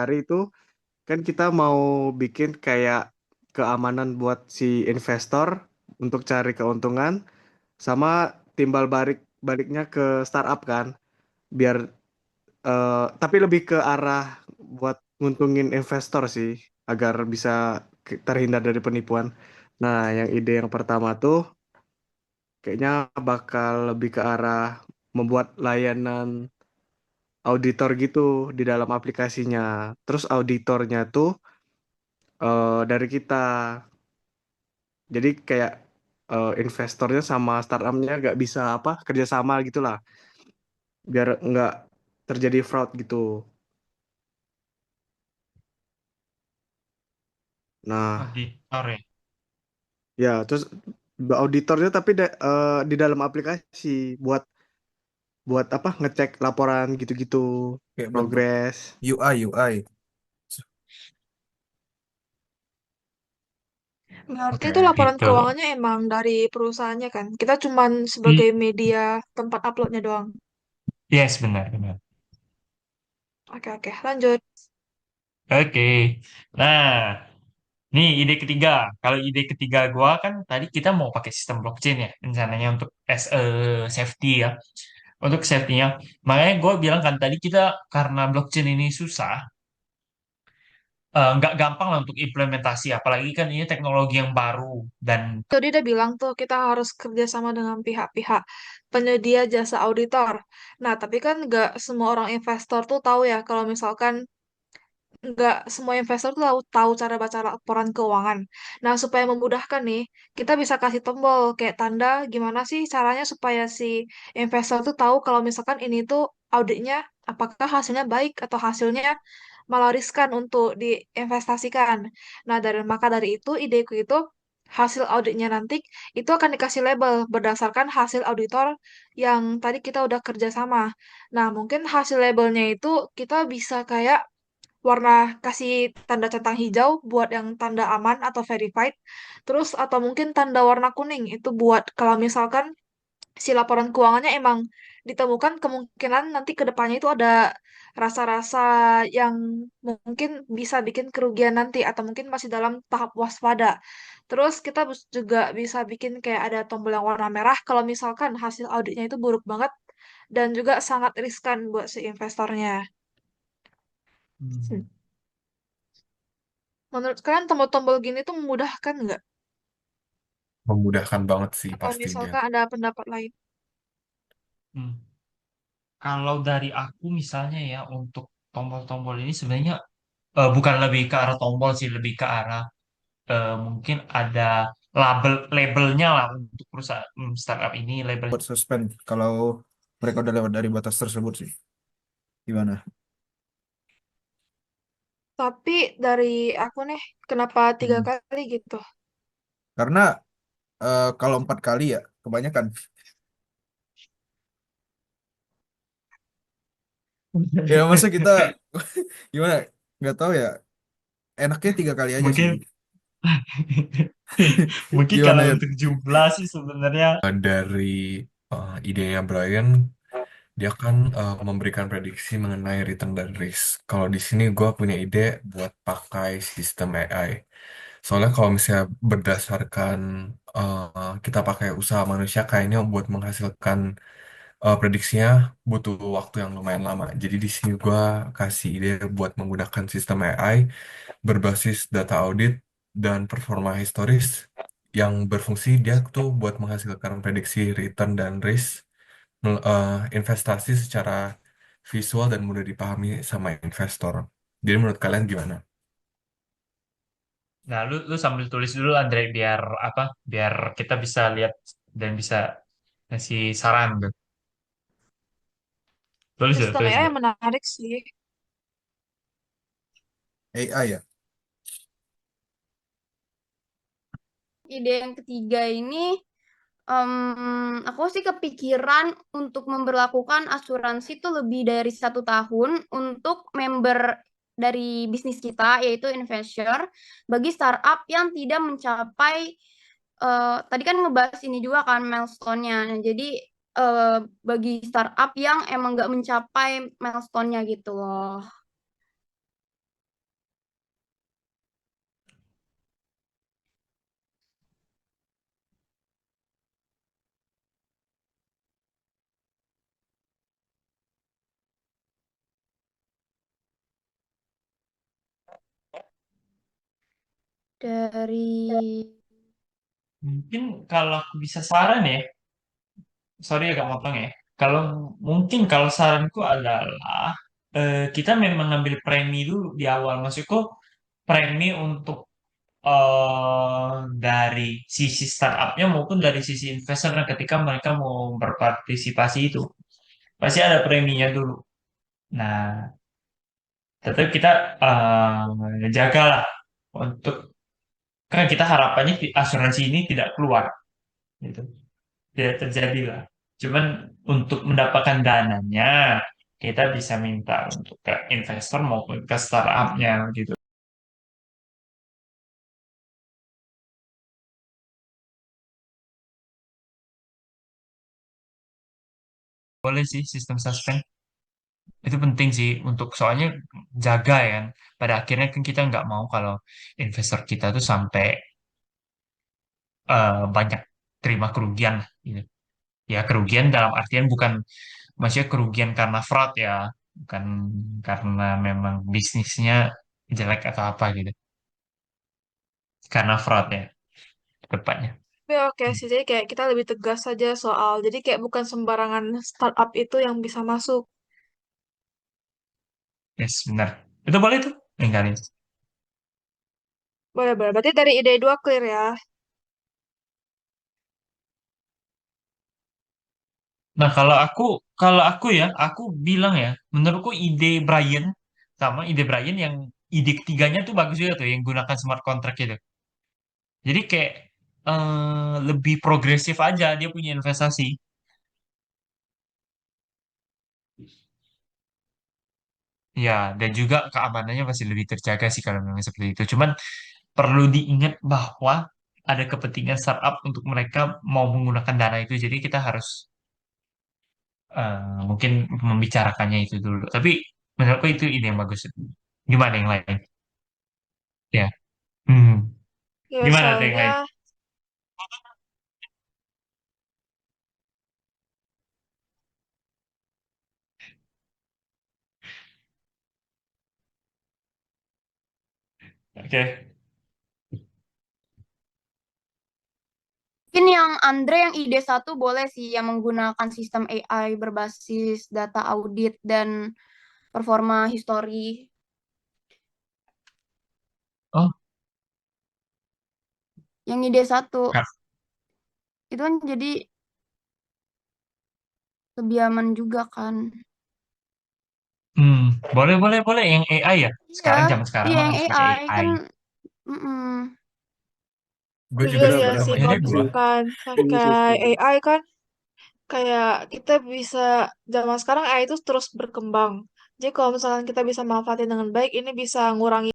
hari itu kan kita mau bikin kayak keamanan buat si investor untuk cari keuntungan sama timbal baliknya ke startup kan biar tapi lebih ke arah buat nguntungin investor sih agar bisa terhindar dari penipuan. Nah, yang ide yang pertama tuh kayaknya bakal lebih ke arah membuat layanan auditor gitu di dalam aplikasinya. Terus auditornya tuh dari kita. Jadi kayak investornya sama startupnya nggak bisa apa kerjasama gitu lah, biar nggak terjadi fraud gitu. Nah, Auditor ya. ya terus auditornya tapi di dalam aplikasi buat buat apa ngecek laporan gitu-gitu Kayak bentuk progres. UI. Oke, Berarti itu laporan gitu. keuangannya emang dari perusahaannya kan? Kita cuman sebagai I- media tempat uploadnya doang. yes, benar, benar. Oke, oke, lanjut. Oke. Nah, nih ide ketiga. Kalau ide ketiga gua kan tadi kita mau pakai sistem blockchain ya, rencananya untuk as a safety ya. Untuk safety-nya. Makanya gue bilang kan tadi kita karena blockchain ini susah, nggak gampang lah untuk implementasi. Apalagi kan ini teknologi yang baru dan Tadi udah bilang tuh kita harus kerjasama dengan pihak-pihak penyedia jasa auditor. Nah, tapi kan nggak semua orang investor tuh tahu ya kalau misalkan nggak semua investor tuh tahu, tahu cara baca laporan keuangan. Nah, supaya memudahkan nih, kita bisa kasih tombol kayak tanda gimana sih caranya supaya si investor tuh tahu kalau misalkan ini tuh auditnya apakah hasilnya baik atau hasilnya malah riskan untuk diinvestasikan. Nah, maka dari itu ideku itu hasil auditnya nanti itu akan dikasih label berdasarkan hasil auditor yang tadi kita udah kerjasama. Nah, mungkin hasil labelnya itu kita bisa kayak warna kasih tanda centang hijau buat yang tanda aman atau verified. Terus atau mungkin tanda warna kuning itu buat kalau misalkan si laporan keuangannya emang ditemukan kemungkinan nanti ke depannya itu ada rasa-rasa yang mungkin bisa bikin kerugian nanti atau mungkin masih dalam tahap waspada. Terus kita juga bisa bikin kayak ada tombol yang warna merah kalau misalkan hasil auditnya itu buruk banget dan juga sangat riskan buat si investornya. Hmm. hmm, Menurut kalian tombol-tombol gini tuh memudahkan nggak? memudahkan banget sih Atau pastinya. misalkan ada pendapat lain? hmm. Kalau dari aku misalnya ya untuk tombol-tombol ini sebenarnya bukan lebih ke arah tombol sih, lebih ke arah mungkin ada labelnya lah untuk perusahaan startup ini label. Buat suspend kalau mereka udah lewat dari batas tersebut sih. Gimana? Tapi dari aku nih, kenapa tiga Hmm. kali gitu? Karena kalau 4 kali ya kebanyakan. Ya masa kita gimana? Nggak tahu ya. Enaknya 3 kali aja sih. Mungkin mungkin Gimana kalau ya? untuk jumlah sih sebenarnya Dari idenya Brian, dia kan memberikan prediksi mengenai return dan risk. Kalau di sini gue punya ide buat pakai sistem AI. Soalnya kalau misalnya berdasarkan kita pakai usaha manusia, kayaknya buat menghasilkan prediksinya butuh waktu yang lumayan lama. Jadi di sini gue kasih ide buat menggunakan sistem AI berbasis data audit dan performa historis yang berfungsi dia tuh buat menghasilkan prediksi return dan risk investasi secara visual dan mudah dipahami sama investor. Jadi menurut kalian gimana? nah lu sambil tulis dulu Andre biar apa biar kita bisa lihat dan bisa ngasih saran tuh. Tulis dulu, Sistem tulis AI dulu. yang menarik sih. AI ya? Ide yang ketiga ini, aku sih kepikiran untuk memberlakukan asuransi itu lebih dari 1 tahun untuk member dari bisnis kita, yaitu investor, bagi startup yang tidak mencapai, tadi kan ngebahas ini juga kan milestone-nya. Nah, jadi bagi startup yang emang nggak mencapai milestone-nya gitu loh. Dari Mungkin kalau aku bisa saran ya, sorry agak motong ya. Kalau mungkin kalau saranku adalah kita memang ngambil premi dulu di awal. Maksudku premi untuk dari sisi startupnya maupun dari sisi investornya ketika mereka mau berpartisipasi itu pasti ada preminya dulu. Nah, tetap kita jagalah untuk kan kita harapannya asuransi ini tidak keluar gitu, tidak terjadi lah. Cuman untuk mendapatkan dananya kita bisa minta untuk ke investor maupun ke startupnya gitu. Boleh sih sistem suspend. Itu penting sih untuk soalnya jaga ya kan. Pada akhirnya kan kita nggak mau kalau investor kita tuh sampai banyak terima kerugian lah, gitu. Ya kerugian dalam artian bukan maksudnya kerugian karena fraud ya, bukan karena memang bisnisnya jelek atau apa gitu. Karena fraud ya tepatnya. Tapi oke sih, jadi kayak kita lebih tegas saja soal, jadi kayak bukan sembarangan startup itu yang bisa masuk. Yes, benar. Itu boleh tuh. Ninggalin. Boleh, boleh. Berarti dari ide dua clear ya. Nah, kalau aku ya, aku bilang ya, menurutku ide Brian sama ide Brian yang ide ketiganya tuh bagus juga tuh yang gunakan smart contract itu. Jadi kayak lebih progresif aja dia punya investasi. Ya, dan juga keamanannya masih lebih terjaga sih kalau memang seperti itu. Cuman perlu diingat bahwa ada kepentingan startup untuk mereka mau menggunakan dana itu. Jadi kita harus mungkin membicarakannya itu dulu. Tapi menurutku itu ide yang bagus. Gimana yang lain? Ya. Hmm. Ya, Gimana tuh yang soalnya, lain? Oke. mungkin yang Andre yang ide satu boleh sih yang menggunakan sistem AI berbasis data audit dan performa history. Oh, Yang ide satu Kak. itu kan jadi lebih aman juga kan. Hmm. Boleh, boleh, boleh. Yang AI ya? Iya, Sekarang zaman sekarang iya mah yang harus pakai AI AI. kan. Mm-mm. Gue aku juga juga lihat sih namanya kalau gue. misalkan pakai AI kan, kayak kita bisa, zaman sekarang AI itu terus berkembang. Jadi kalau misalkan kita bisa manfaatin dengan baik, ini bisa ngurangi